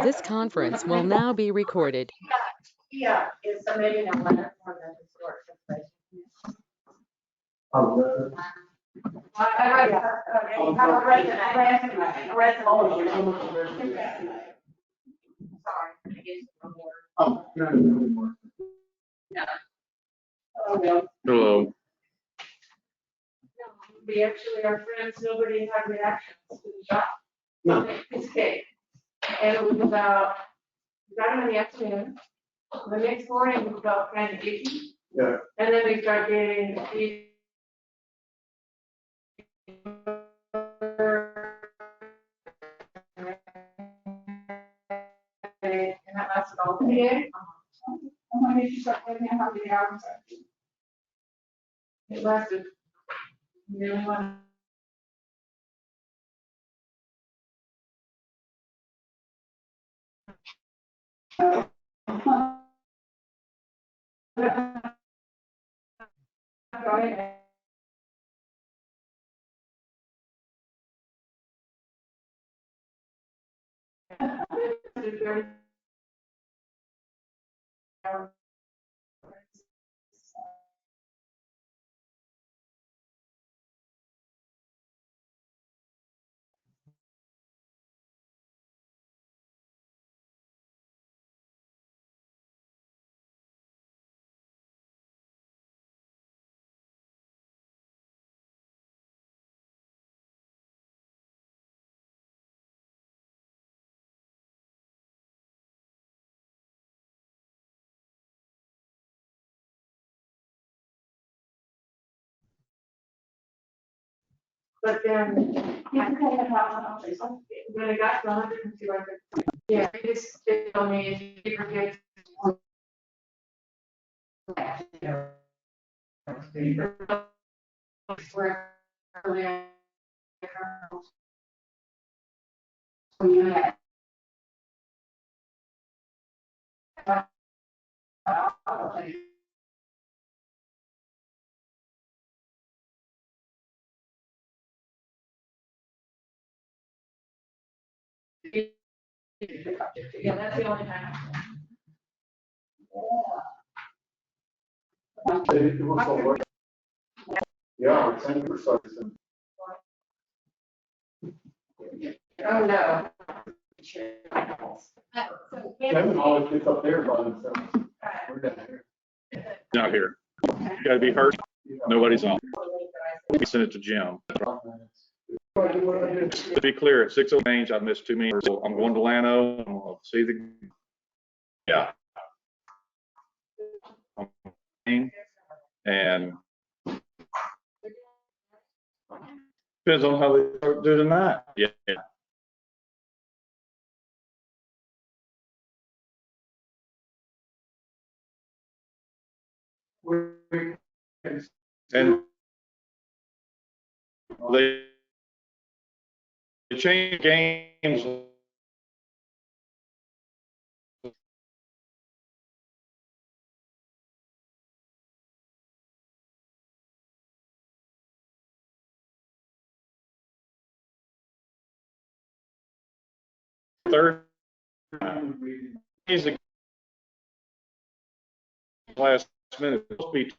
This conference will now be recorded. Yeah, is submitting a letter for the historic preservation. I read a resume. Sorry, I guess no more. Oh, no, no more. No. Oh, well. Hello. We actually are friends, nobody had reactions to the shop. No. It's cake. And it was about, we got it in the afternoon. The next morning, we felt kind of icky. Yeah. And then we started getting the. And that lasted all day. When did you start living in how many hours? It lasted nearly 1. But then, when it got to 102, I said, yeah, they told me if you forget. Yeah, that's the only time. Yeah, it's 10%. Oh, no. Kevin always gets up there by himself. We're down here. Not here. You gotta be hurt. Nobody's on. We sent it to Jim. To be clear, at 6:00 range, I missed 2 meetings. So I'm going to Lano. I'm gonna see the. Yeah. And depends on how they do tonight. Yeah. And they change games. Third, he's the last minute speech.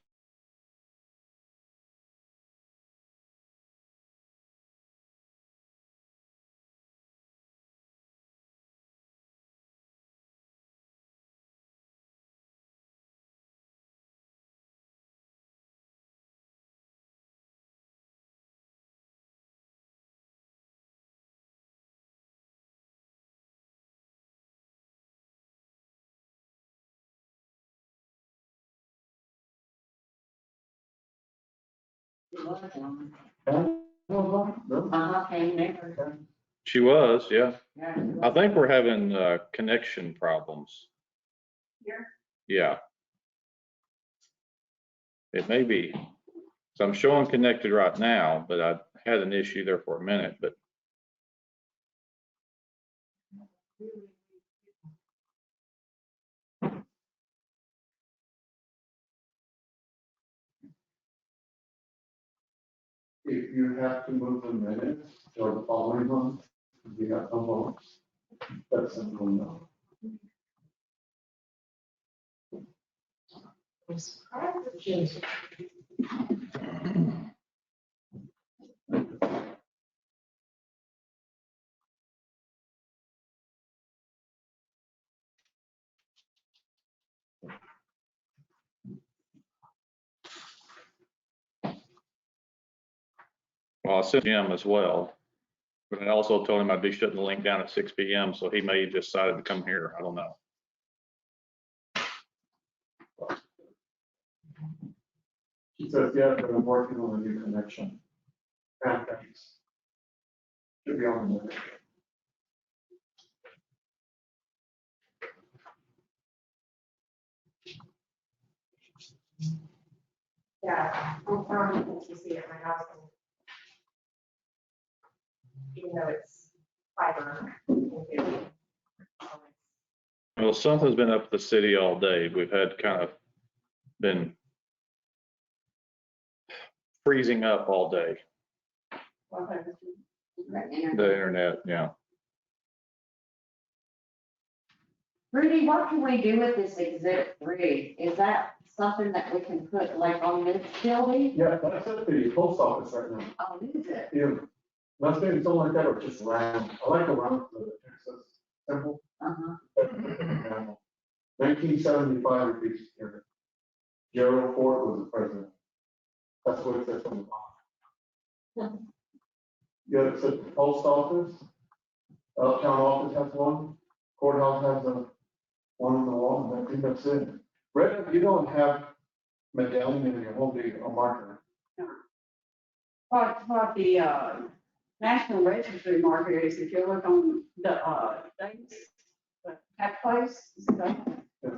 She was, yeah. I think we're having connection problems. Here? Yeah. It may be. So I'm showing connected right now, but I had an issue there for a minute, but. If you have to move the minutes or the following month, you got some votes. But that simple enough. Well, I sent Jim as well, but I also told him I'd be shutting the link down at 6 PM, so he may have decided to come here. I don't know. She says, yeah, but I'm working on a new connection. And thanks. Should be on the way. Yeah, I'm from BHPC at my house. Even though it's fiber. Well, something's been up at the city all day. We've had kind of been freezing up all day, the internet, yeah. Rudy, what can we do with this exhibit 3? Is that something that we can put like on this building? Yeah, that's at the post office right now. Oh, is it? Yeah, that's maybe something like that, or just round. I like the round for the Texas simple. Uh-huh. 1975 repeats here. Gerald Ford was the president. That's what it says on the bottom. Yeah, it says the post office, town office has one, courthouse has one on the wall, and I think that's it. Brenda, you don't have medallion in your home, do you, a marker? What the, National Registry marker is, if you look on the, things, that place,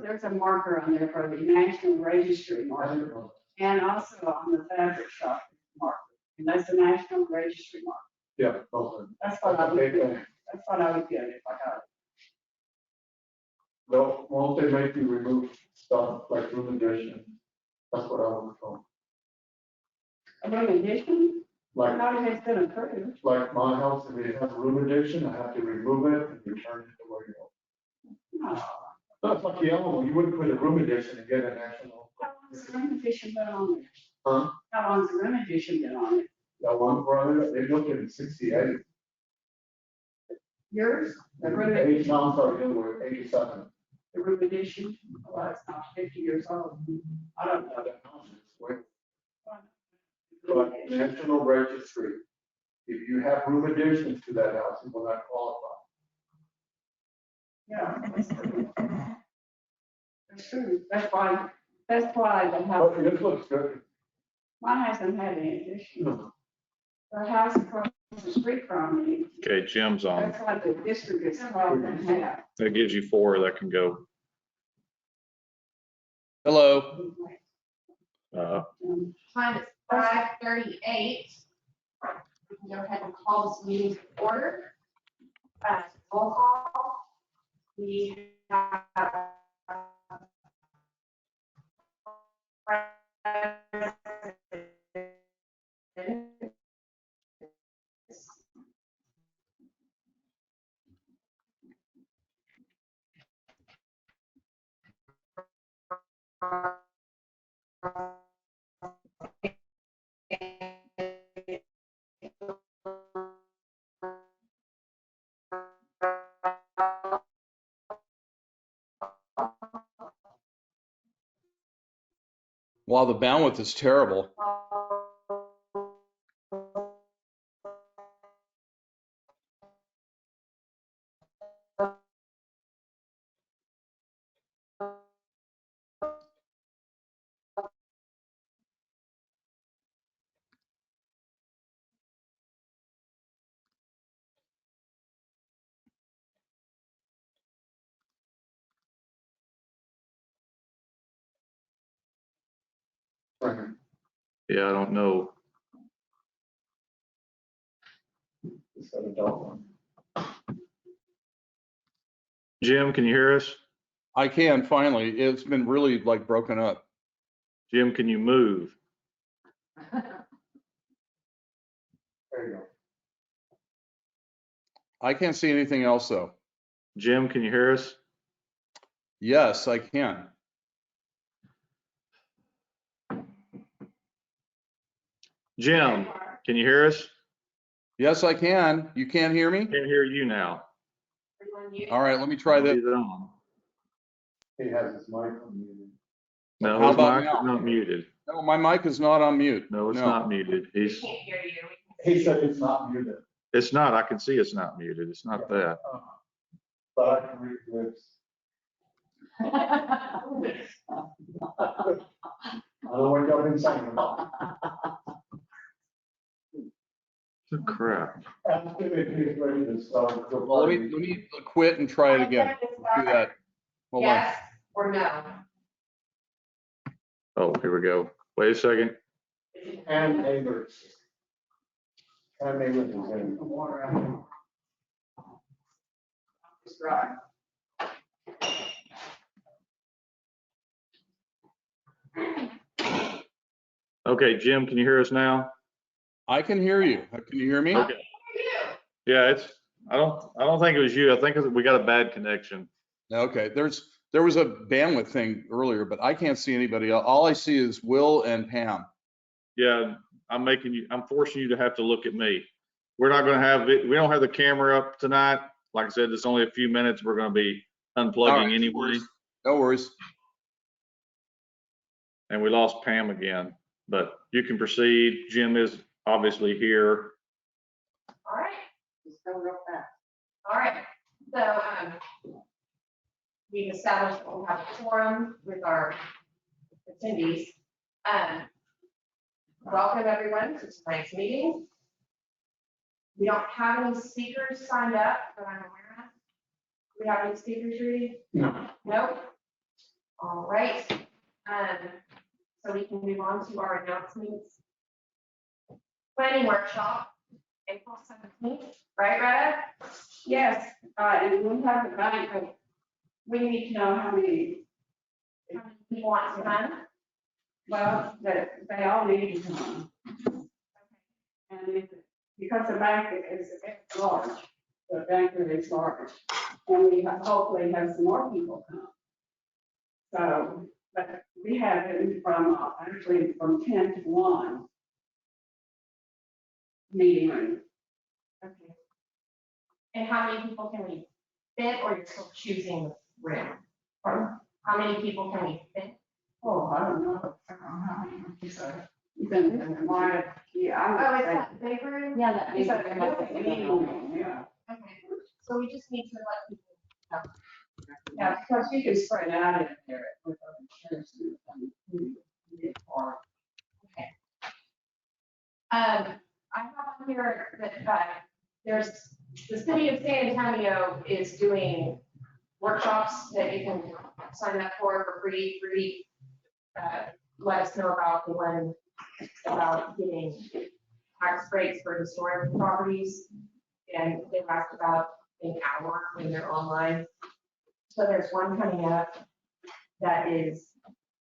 there's a marker on there for the National Registry I marker, didn't know. and also on the fabric shop marker, and that's the National Registry marker. Yeah, okay. That's what I That's a would big get, thing. that's what I would get if I got it. Well, won't they make you remove stuff like room addition? That's what I would call. A room addition, Like, not if it's been approved. like my house, if it has a room addition, I have to remove it and return it to where you go. No. That's like the other one, you wouldn't put a room addition and get a national. How long's the room addition been on there? Huh? How long's the room addition been on it? That one, brother, they built it in 68. Yours? The room Eight, addition? no, I'm sorry, the other way, 87. The room addition? Well, it's not 50 years old. I don't know. But National Registry, if you have room additions to that house, it will not qualify. Yeah. That's true. That's why the But house, this looks good. mine hasn't had any addition. No. The house across the street from me, Okay, Jim's on. that's why the district is called the half. That gives you 4 that can go. Hello. Time is 5:38. We can go ahead and call this meeting to order. Roll call. We have. Wow, the bandwidth is terrible. Yeah, I don't know. It's got a dog one. Jim, can you hear us? I can finally. It's been really like broken up. Jim, can you move? There you go. I can't see anything else though. Jim, can you hear us? Yes, I can. Jim, can you hear us? Yes, I can. You can't hear me? Can't hear you now. All right, let me try this. Leave it on. He has his mic unmuted. No, How his about mic is now? not muted. No, my mic is not on mute. No, it's not muted. We can't hear you. He said it's not muted. It's not. I can see it's not muted. It's not that. But I can read lips. I don't know what y'all been saying about. Good crap. After he's ready to start. Well, let me quit and try it again. Do that. Hold on. Yes or no? Oh, here we go. Wait a second. And neighbors. And neighbors is in. Right. Okay, Jim, can you hear us now? I can hear you. Can you hear me? Okay. Yeah, I don't think it was you. I think we got a bad connection. Okay, there was a bandwidth thing earlier, but I can't see anybody else. All I see is Will and Pam. Yeah, I'm forcing you to have to look at me. We're not gonna have it. We don't have the camera up tonight. Like I said, it's only a few minutes. We're gonna be unplugging anyway. No worries. And we lost Pam again, but you can proceed. Jim is obviously here. All right, Just go real fast. all right. So, we've established that we'll have a forum with our attendees. Welcome everyone to tonight's meeting. We don't have any speakers signed up that I'm aware of. Do we have any speakers, Rudy? No. Nope. All right. So we can move on to our announcements. Planning workshop, April 17th, right, Retta? Yes, and we have a bank of, we need to know how many, How many people want to come? well, that they all need to come. And because the bank is large, the banquet is large, and we hopefully have some more people come. So, but we have it from, actually from 10 to 1 meeting room. Okay. And how many people can we fit, or you're still choosing the room? Or how many people can we fit? Oh, I don't know. Then why, yeah, I Oh, would it's say. that big room? Yeah, that Is means that Meeting room, yeah. Okay, so we just need to let people know. Yeah, because you can spread out in there with other chairs and everything. I have on here that, there's, the city of San Antonio is doing workshops that you can sign up for free. Let us know about the one about getting tax breaks for historic properties. And they've asked about an hour when they're online. So there's one coming up that is,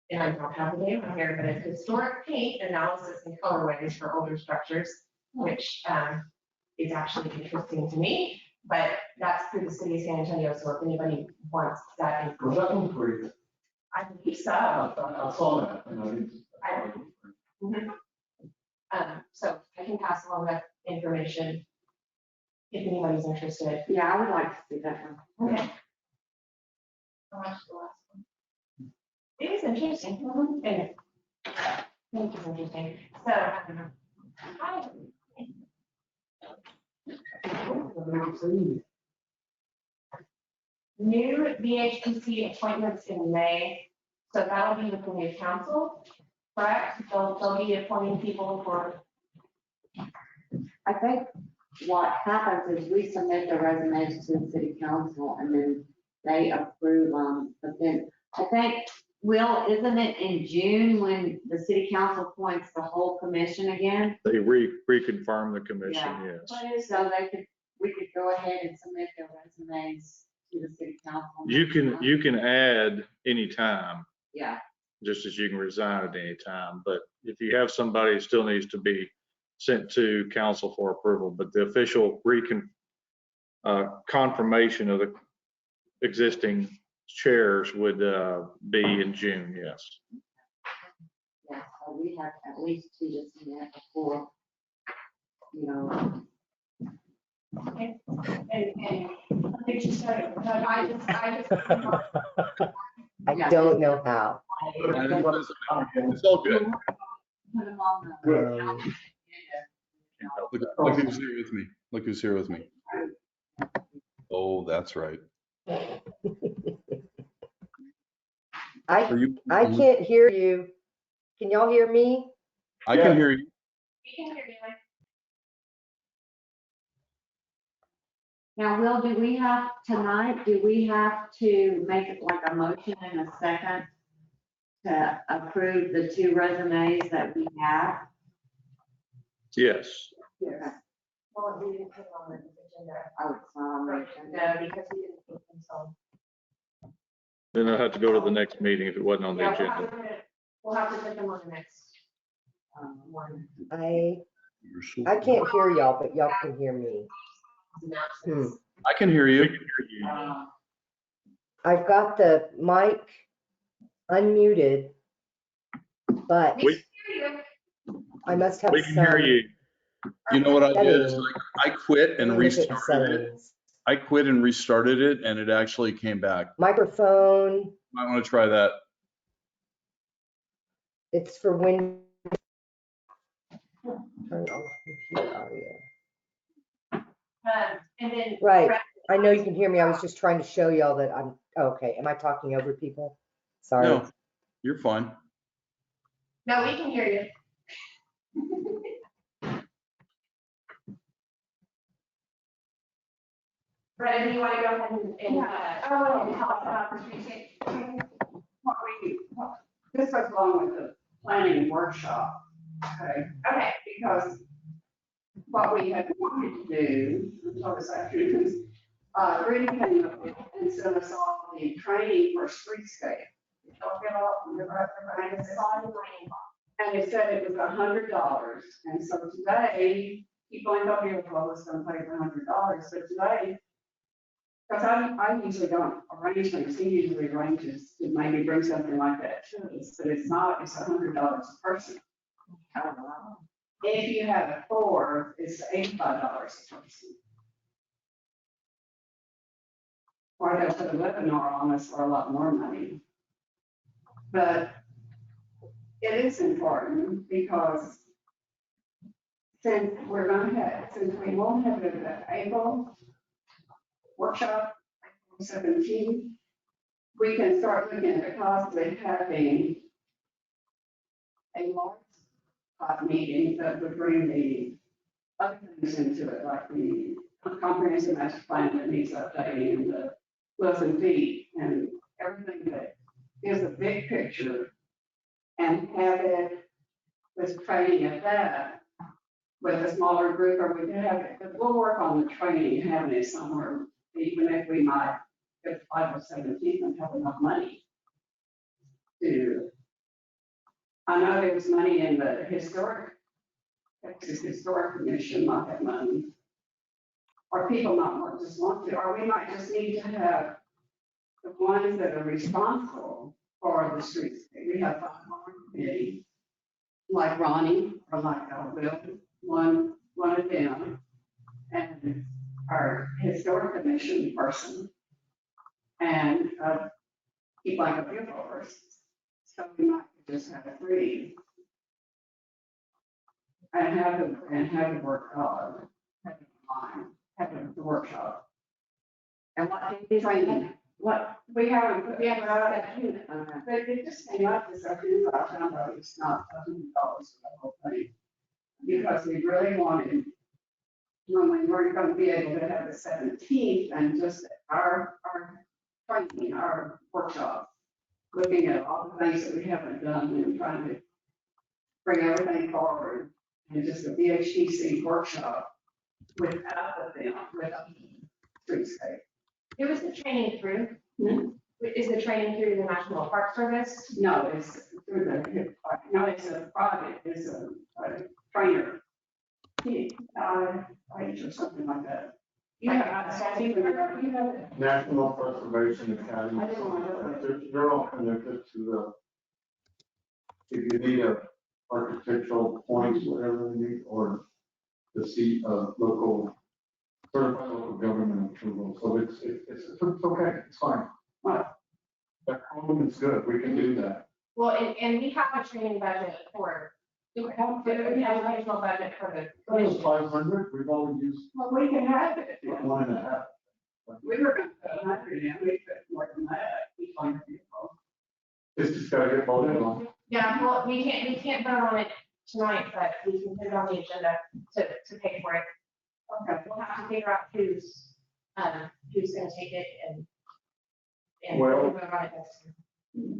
and I don't have the name on here, but it's historic paint analysis and colorways for older structures, which is actually interesting to me, but that's through the city of San Antonio. So if anybody wants that Was that information, one free? I believe so. I saw that. And I didn't. So I can pass along that information if anybody's interested. Yeah, I would like to see that one. Okay. I'll watch the last one. It is interesting. And I think it's interesting. So, hi. New BHPC appointments in May. So that'll be with the new council, correct? They'll be appointing people for, I think what happens is we submit the resumes to the city council and then they approve them. But then I think, Will, isn't it in June when the city council appoints the whole commission again? They reconfirm the commission, Yeah. yes. So we could go ahead and submit their resumes to the city council. You can add anytime, Yeah, just as you can resign at any time. But if you have somebody, it still needs to be sent to council for approval. But the official confirmation of existing chairs would be in June, yes. Yeah, so we have at least 2 to submit before, you know. And what did you say? I just. I don't know how. It's all good. Put them on the. Um, Look who's here with me. Look who's here with me. Oh, that's right. Are you? I can't hear you. Can y'all hear me? I can hear you. We can hear you. Now, Will, do we have to make it like a motion in a second to approve the 2 resumes that we have? Yes. Well, we didn't put it on the agenda. Oh, it's not on the Right, agenda. no, because we didn't put them, so. Then I'll have to go to the next meeting if it wasn't on the Yeah, we'll have agenda. to put it- we'll have to put them on the next one. I can't hear y'all, but y'all can hear me. Announcements. I can hear We you. can hear you. I've got the mic unmuted, but We can hear you. I must have We can hear some. you. You know what I did is Setting. I quit and Let me look at the restarted it. settings. I quit and restarted it and it actually came back. Microphone, Might want to try that. it's for when. Turn off computer audio. And then. Right, I know you can hear me. I was just trying to show y'all that I'm, okay, am I talking over people? Sorry. No, you're fine. No, we can hear you. Brenda, do you want to go ahead and talk about the street shape? This goes along with the planning workshop, okay? Okay. Because what we had wanted to do, until this afternoon, is, Brady came up and sent us all the training for streetscape. Don't get off on the right, I saw the rain. and it said it was $100. And so today, people in Oklahoma was gonna pay $100, but today, because I usually don't arrange things, he usually arranges to maybe bring something like that to us, but it's not, it's $100 a person. If you have 4, it's $85 a person. Or they'll put a webinar on us for a lot more money. But it is important because since we won't have it at April workshop, April 17, we can start looking at the cost of having a large meeting that would bring the other things into it, like the comprehensive master plan that needs updating and the Wilson feet and everything that is a big picture, and have it with training at that with a smaller group, or we could have it, but we'll work on the training, having it somewhere, even if we might get 5 or 17 and have enough money to. I know there's money in the Texas Historic Commission might have money. Or people might just want to, or we might just need to have the ones that are responsible for the streets. We have 5 committee, like Ronnie, or like Bill, one of them, and our Historic Commission person, and people like a few of us. So we might just have 3. And have them work on, have it online, have the workshop. And what did Training. What? We haven't, but Okay. it just came up this afternoon, I found out it's not $100 for the whole thing. Because we really wanted, when we weren't going to be able to have the 17th and just our training, our workshop, looking at all the things that we haven't done and trying to bring everything forward. And just a BHPC workshop without the film, without the streetscape. Who is the training through? Is the training through the National Park Service? No, it's through no, it's a private, it's a trainer. Or something like that. National Preservation Academy. I didn't want They're all connected to the, if you need a architectural points, whatever they need, or the seat of local, certified local government approval. So it's okay, it's fine. That home is good, we can do that. Well, and we have a training budget for, we have an educational budget for the commission. 500, we've only used Well, we can have it. 1.5. We were gonna put 100 in, we put more than that. We find people. It's just gotta get voted on. Yeah, well, we can't vote on it tonight, but we can put it on the agenda to pay for it. Okay. We'll have to figure out who's gonna take it and Well- we'll vote on it next year.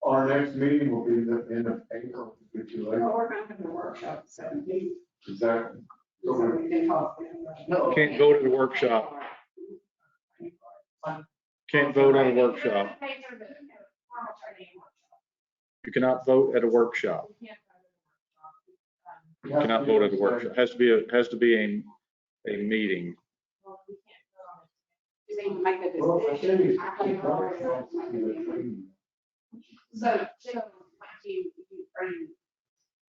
Our next meeting will be the end of April, if you like. Well, we're gonna have a workshop, 17, Exactly. so we can talk. Can't go to the workshop. Can't vote on a workshop. Pay for the formal training workshop. You cannot vote at a workshop. We can't vote at a workshop. You cannot vote at a workshop. Has to be a meeting. Well, we can't vote on it. You mean make a Well, I think decision? it's- I can always make a decision. So, are you,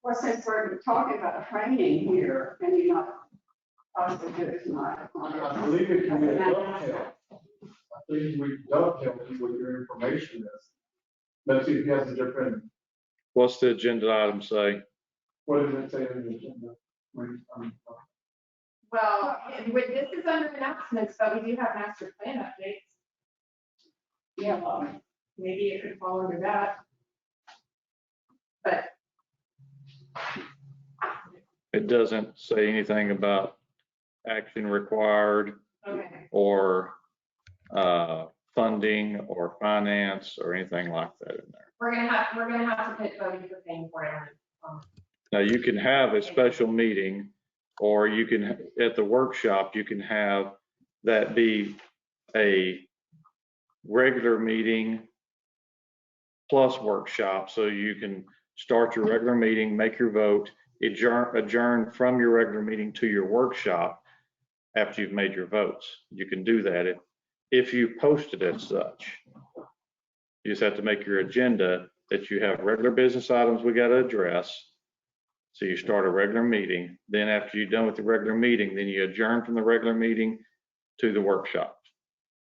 Well, since we're talking about training here, and you're not, possibly do it tonight. I believe it can be a dovetail. I think we dovetail what your information is. Let's see if he has a different, What's the agenda item say? what does it say in the agenda? well, this is under announcements, but we do have master plan updates. Yeah, Maybe it could fall under that. But It doesn't say anything about action required okay, or funding or finance or anything like that in there. we're gonna have to put voting for paying for it on. Now, you can have a special meeting, or you can, at the workshop, you can have that be a regular meeting plus workshop, so you can start your regular meeting, make your vote, adjourn from your regular meeting to your workshop after you've made your votes. You can do that if you post it as such. You just have to make your agenda that you have regular business items we got to address. So you start a regular meeting, then after you're done with the regular meeting, then you adjourn from the regular meeting to the workshop.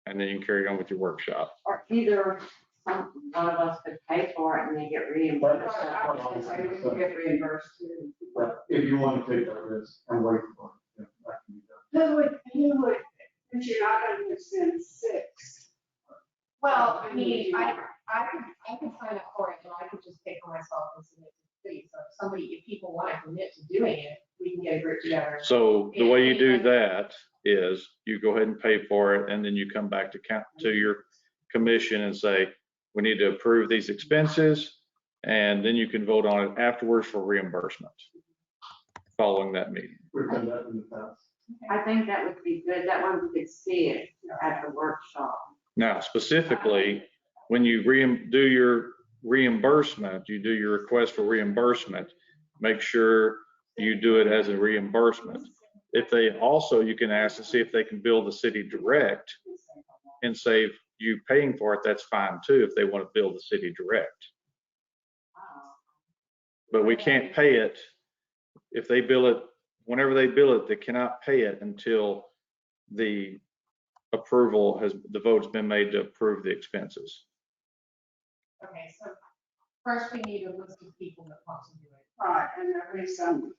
And then you can carry on with your workshop. Or either one of us could pay for it and they get reimbursed. I was gonna say we can get reimbursed too. But if you want to take that risk and wait for it, yeah, that can be done. Who would, since you're not gonna spend 6. Well, I mean, I could sign up for it, and I could just pay for myself and submit to the city. So if people want to commit to doing it, we can get a group together. So the way you do that is you go ahead and pay for it, and then you come back to your commission and say, we need to approve these expenses, and then you can vote on it afterwards for reimbursement following that meeting. We've done that in the past. I think that would be good. That one we could see it at the workshop. Now, specifically, when you do your reimbursement, you do your request for reimbursement, make sure you do it as a reimbursement. If they also, you can ask to see if they can bill the city direct and save you paying for it, that's fine too, if they want to bill the city direct. But we can't pay it, if they bill it, whenever they bill it, they cannot pay it until the the vote's been made to approve the expenses. Okay, so first we need a list of people that want to do it. Right, and there is some,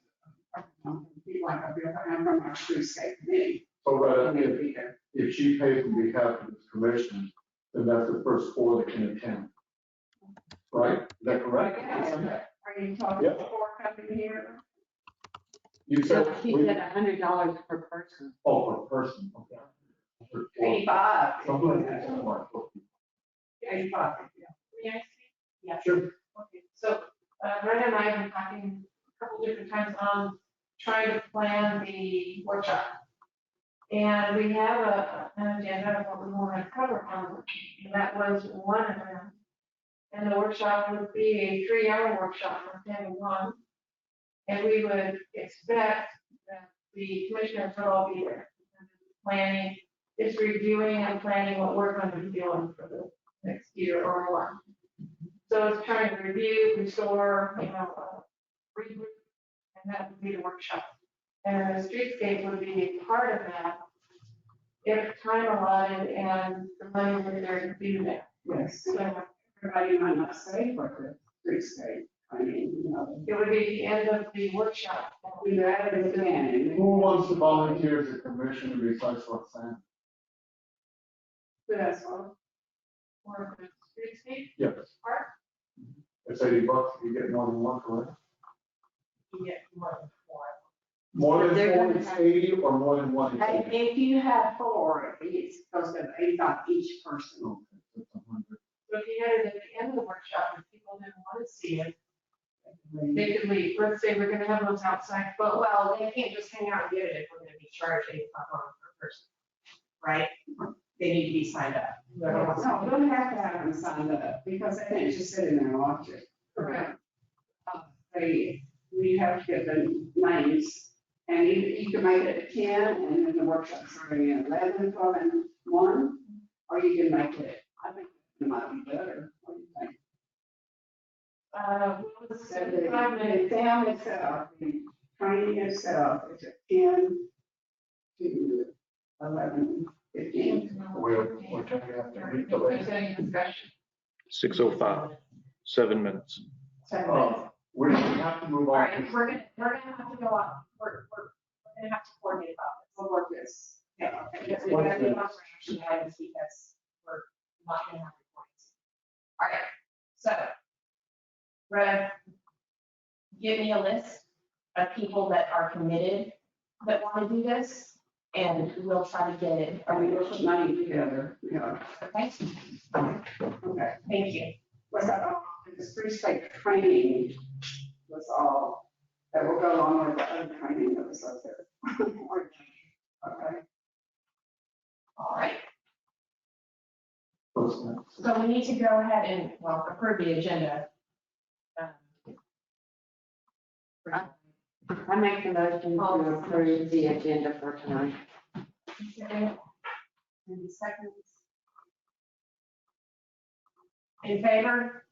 people like I'm from our streetscape committee. So if she pays on behalf of this commission, then that's the first 4 that can attend. Right? Is that correct? Are you talking Yeah. before coming here? You said, She said $100 per person. oh, per person, okay. 85. Something like that. 85, yeah. May I speak? Yeah. Sure. Okay, so Brenda and I have been talking a couple different times on trying to plan the workshop. And we have an agenda of what we want to cover on, and that was one of them. And the workshop would be a 3-hour workshop from 10 to 1. And we would expect that the commissioners would all be there. planning. It's reviewing and planning what we're going to be doing for the next year or more. So it's trying to review, restore, regroup, and that would be the workshop. And the streetscape would be part of that if time allotted and the money were there to do that. Yes, So everybody might not stay for the streetscape. I mean, it would be the end of the workshop. we rather than again. Who wants to volunteer as a commission to recycle what's sand? That's all. For the streetscape Yes. part, It's $80, you get more than one, correct? you get more than four. More They're than four gonna is have- 80 or more than one is And 80? if you have 4, it's supposed to be $8 each person. Okay, so it's 100. So if you had it at the end of the workshop, if people didn't want to see it, they could leave. Let's say we're gonna have those outside, but well, they can't just hang out and get it if we're gonna be charged $85 per person, right? They need to be signed up. Whoever wants to- No, we don't have to have them signed up because they can't just sit in there and watch it. Correct. We have to give them names and you can make it at 10 and then the workshop's starting at 11, 12 and 1. Or you can make it, I think it might be better. What do you think? What was So it, 5 the minutes? exam itself, the training itself is at 10 to 11:15. We're turning out to meet the If lady. there's any discussion. 6:05, 7 minutes. 7 minutes. We have to move All on. right, we're gonna have to go on. We're gonna have to coordinate about this. We'll work this. Yeah, because we're gonna be on for action items because we're not gonna have reports. All right, so. Rev, give me a list of people that are committed that want to do this, and we'll try to get it. I mean, we'll put money together, you know. Okay, Okay. thank you. What's that? The free state training was all that will go along with the other training that was up there. Okay. All right, What's next? so we need to go ahead and, well, approve the agenda. I make the motion to approve the agenda for tonight. Any seconds? In favor?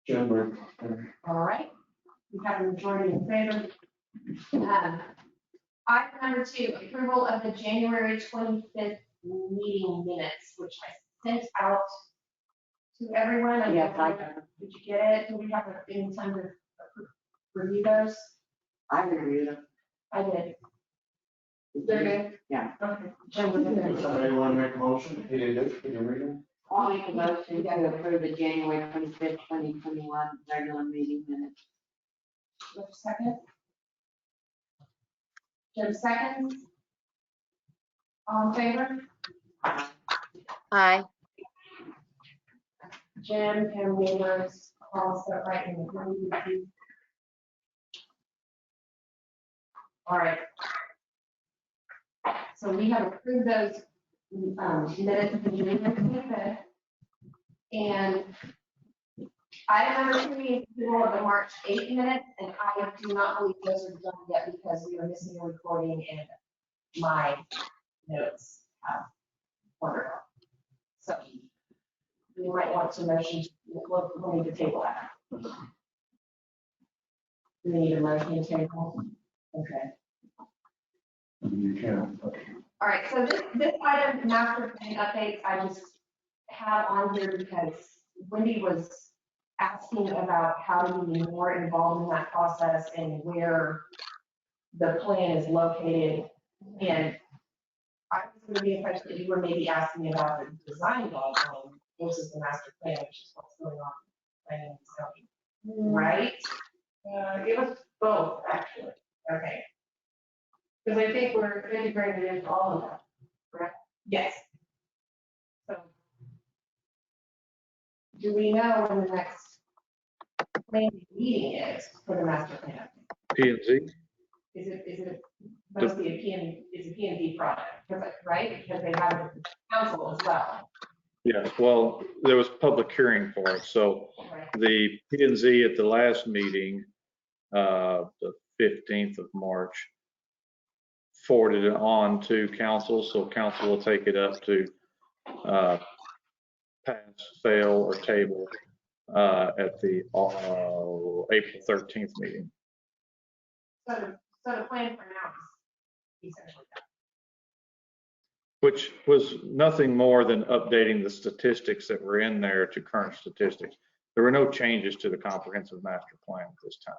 Jim, All right, we have a majority in favor. Item number 2, approval of the January 25th meeting minutes, which I sent out to everyone. I Yes, don't know, did you get it? Do we have any time to review those? I reviewed them. I did. They're good? Yeah. Okay. Jim, was it does good? somebody want to make a motion? He did it, can you read it? I'll make a motion to approve the January 25th, 2021 regular meeting minutes. Wait a second. Jim, seconds? All in favor? Aye. Jim and waivers, also right in the room. All right. So we have approved those minutes of the January 25th. And item number 3 is approval of the March 8th minutes, and I do not believe those are done yet because we are missing a recording and my notes have ordered. So we might want to motion, we'll need to table that. We need a motion to table. Okay. You can. All right, so this item, master plan updates, I just have on here because Wendy was asking about how to be more involved in that process and where the plan is located. And I was going to be impressed that you were maybe asking about the design guideline versus the master plan, which is what's going on in planning and zoning. Right? Give us both, actually. Okay. Because I think we're integrated into all of that, correct? Yes. So, do we know when the next planning meeting is for the master plan? P and Z? Is it mostly is a P and D product, right? Because they have it at the council as well, Yeah, well, there was public hearing for it, so right? the P and Z at the last meeting, the 15th of March, forwarded it on to council, so council will take it up to pass, fail, or table at the April 13th meeting. So the plan for now is essentially done. Which was nothing more than updating the statistics that were in there to current statistics. There were no changes to the comprehensive master plan at this time.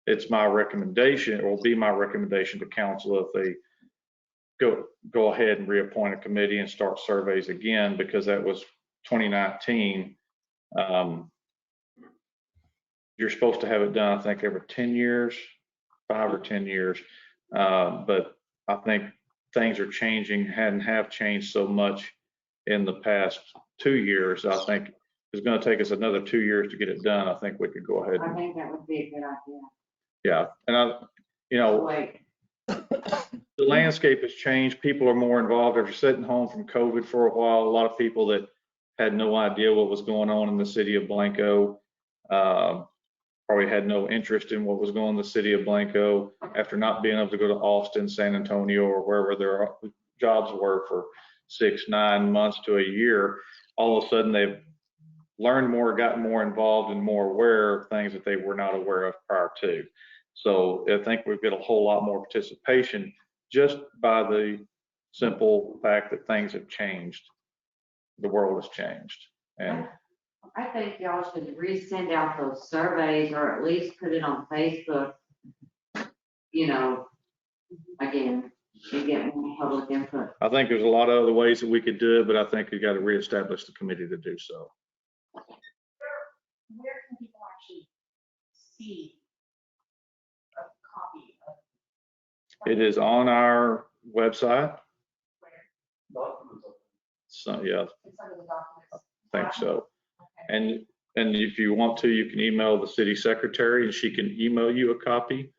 It's my recommendation, or will be my recommendation to council if they go ahead and reappoint a committee and start surveys again, because that was 2019. You're supposed to have it done, I think, every 10 years, 5 or 10 years. But I think things are changing and have changed so much in the past 2 years. I think it's going to take us another 2 years to get it done. I think we could go ahead. I think that would be a good idea. Yeah, and Wait, the landscape has changed. People are more involved. They're sitting home from COVID for a while. A lot of people that had no idea what was going on in the city of Blanco probably had no interest in what was going on in the city of Blanco after not being able to go to Austin, San Antonio, or wherever their jobs were for 6, 9 months to a year. All of a sudden, they've learned more, gotten more involved, and more aware of things that they were not aware of prior to. So I think we've got a whole lot more participation just by the simple fact that things have changed. The world has changed. And I think y'all should resend out those surveys, or at least put it on Facebook, again, to get more public input. I think there's a lot of other ways that we could do it, but I think we got to reestablish the committee to do so. Where can people actually see a copy of? It is on our website. Where? So, yeah, It's under the documents. I think so. Okay. And if you want to, you can email the city secretary and she can email you a copy.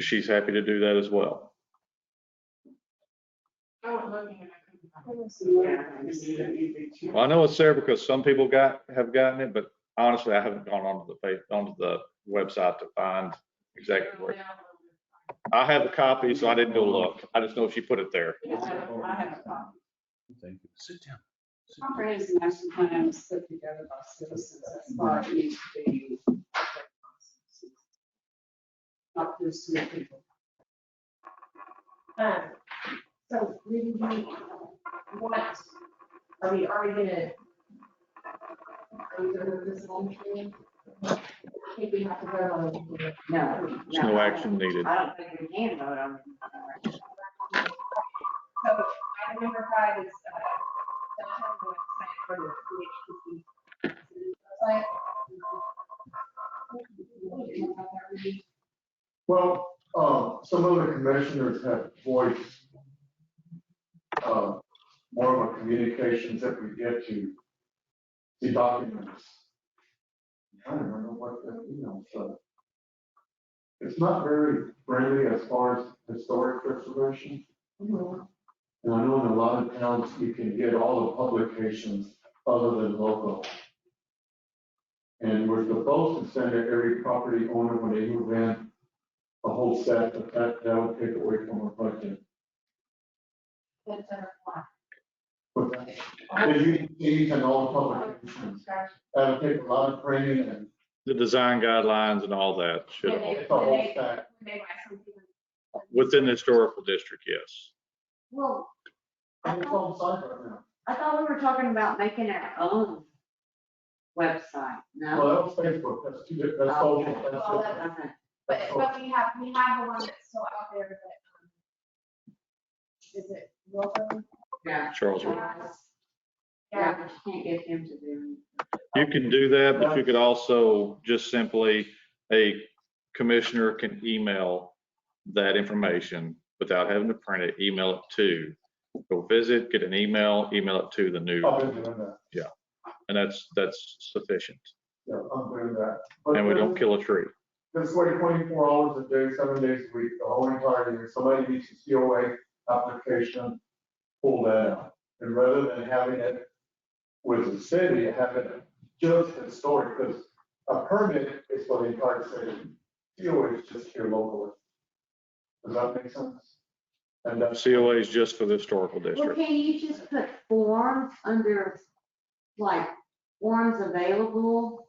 She's happy to do that as well. Oh, looking at Well, I know it's there because some people have gotten it, but honestly, I haven't gone onto the website to find exactly where. I have a copy, so I didn't go look. I just know she put it there. I have a copy. Thank you. Sit down. Comprehensive master plan was put together by citizens. That's why it needs to be. Not just three people. So really, what, are we gonna? Are we gonna move this one through? I think we have to vote on it. No. There's no action needed. I don't think we can vote on it. So item number 5 is, the website for the BHPC website. Well, some of the commissioners have voiced more of a communications that we get to see documents. I don't remember what the email said. It's not very friendly as far as historic preservation. And I know in a lot of towns, you can get all the publications other than local. And we're supposed to send to every property owner when they move in a whole set, but that would take away from our budget. That's number 1. But the UDCs and all the publications, that would take a lot of training and The design guidelines and all that should, it's a whole stack. within the historical district, yes. Well, And it's on site right now. I thought we were talking about making our own website, no? Well, that was Facebook, that's too, that's social, Okay. that's Well, different. Okay. But we have the one that's still out there that, is it Wilbur? Yeah. Charles, Yeah, Yeah. but you can't get him to do. you can do that, but you could also just simply, a commissioner can email that information without having to print it, email it to, go visit, get an email it to the new, I've been doing that, and that's sufficient. yeah, I'm doing that. But And we don't kill a tree. this way, 24 hours a day, 7 days a week, the whole entire year, somebody needs a COA application, pull that out. And rather than having it with the city, have it just historic, because a permit is for the entire city. COA is just here locally. Does that make sense? And that's. COA is just for the historical Well, district. can you just put forms under, like, forms available,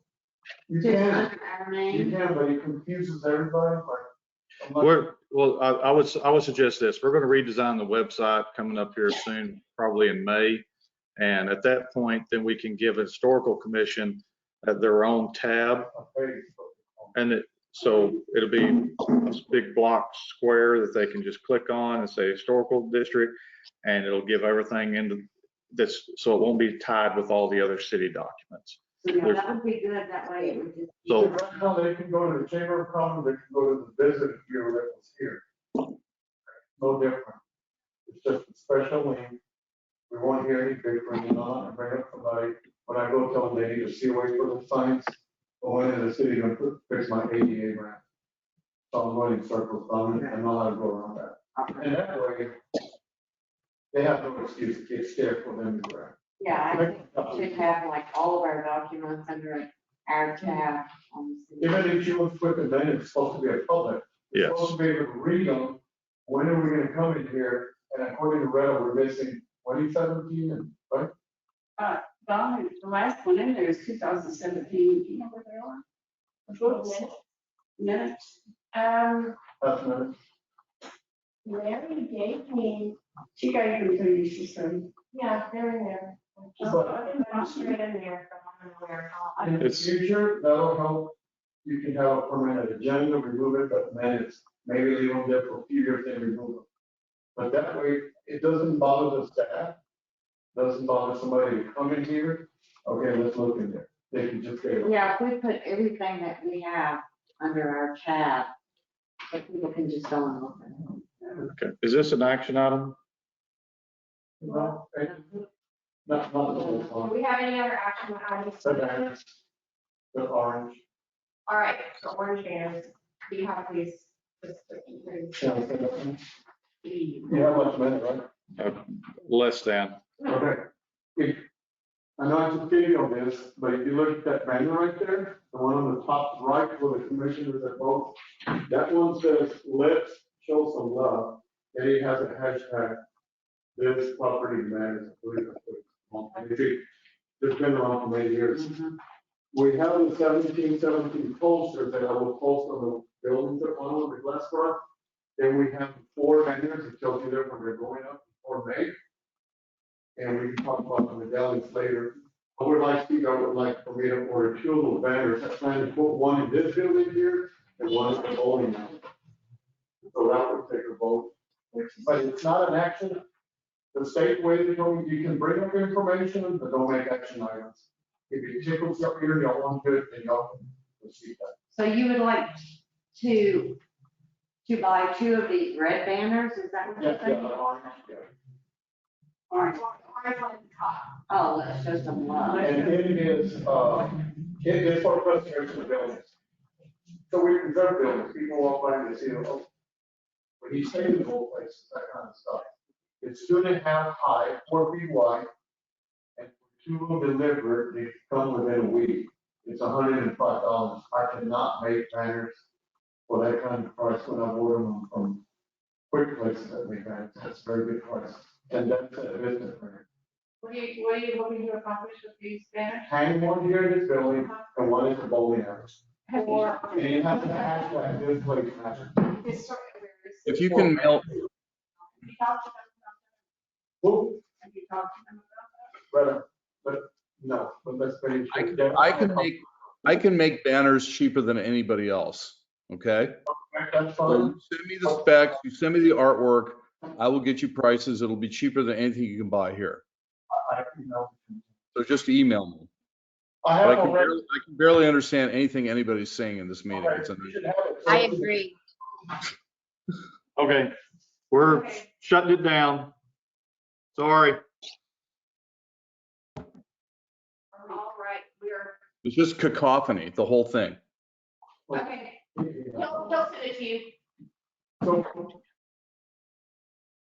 You just can, under our you name? can, but it confuses everybody, like. I'm not- Well, I would suggest this. We're going to redesign the website coming up here soon, probably in May. And at that point, then we can give a historical commission their own tab. Okay. And so it'll be a big block square that they can just click on and say historical district, and it'll give everything into this, so it won't be tied with all the other city documents. So, yeah, that would be good, that way it would just. So- Right now, they can go to the Chamber of Commerce, they can go to the visit bureau that was here. No different. It's just a special link. We won't hear any different, and I'll bring up somebody, when I go tell them they need a COA for the signs, but when in the city, gonna fix my ADA ramp. So I'm running circles on it, and know how to go around that. And that way, they have no excuse to get scared for them to grab. Yeah, I think we should have like all of our documents under our tab on the city. Even if you want to put them in, it's supposed to be a public. Yes. It's supposed to be able to read them. When are we gonna come in here? And according to Retta, we're missing 2017, right? Don, the last one in there is 2017. Do you know where they are? Minutes? That's minutes. Larry gave me, She gave them to you, she said. yeah, they're in there. I'm straight in there from where. In the It's- future, that'll help. You can have a permanent agenda, remove it, but minutes, maybe leave them there for a few years and remove them. But that way, it doesn't bother the staff, doesn't bother somebody to come in here, okay, let's look in there. They can just say, Yeah, if we put everything that we have under our tab, so people can just go and look at it. Okay. Is this an action item? no, not the whole Do one. we have any other action items? The orange. All right, so orange banners, do you have these? You have much minute, right? Less than. Okay. I know it's a video of this, but if you look at that banner right there, the one on the top right where the commissioners are both, that one says, let's show some love. And it has a hashtag, this property matters. It's been around for many years. We have the 1717 posters that I will post on the buildings that one on the glass bar. Then we have 4 banners that tells you there when they're going up before May. And we can talk about the medallions later. I would like for me to order 2 of those banners. I plan to put one in this building here and one at the bowling alley. So that would take a vote. But it's not an action. The state way they go, you can bring up information, but don't make action items. If it tickles up here, y'all want good, then y'all can proceed that. So you would like to buy 2 of these red banners, is that what you're Yeah, saying? yeah. Orange. Orange on the top. Oh, let's show some love. And it is for preservation of buildings. So we preserve buildings, people walk by and they see, oh, when you stay in the old places, that kind of stuff. It's 2.5 high, 4 feet wide, and 2 of them delivered, they come within a week. It's $105. I cannot make banners for that kind of price when I order them from quick places that make banners. That's a very good price. And that's a business brand. What are you looking to accomplish with these banners? Hang one here in this building and one at the bowling alley. Or. And you have to hashtag this place matters. If you can mail, Well, Have you talked to them about that? but no, but let's finish. I can make banners cheaper than anybody else, okay? That's So fine. you send me the specs, you send me the artwork, I will get you prices, it'll be cheaper than anything you can buy here. You know, So just email me. I But have I can already. barely understand anything anybody's saying in this meeting. It's amazing. I agree. Okay, we're shutting it down. Sorry. All right, we're, It's just cacophony, the whole thing. okay, he'll send it to you. So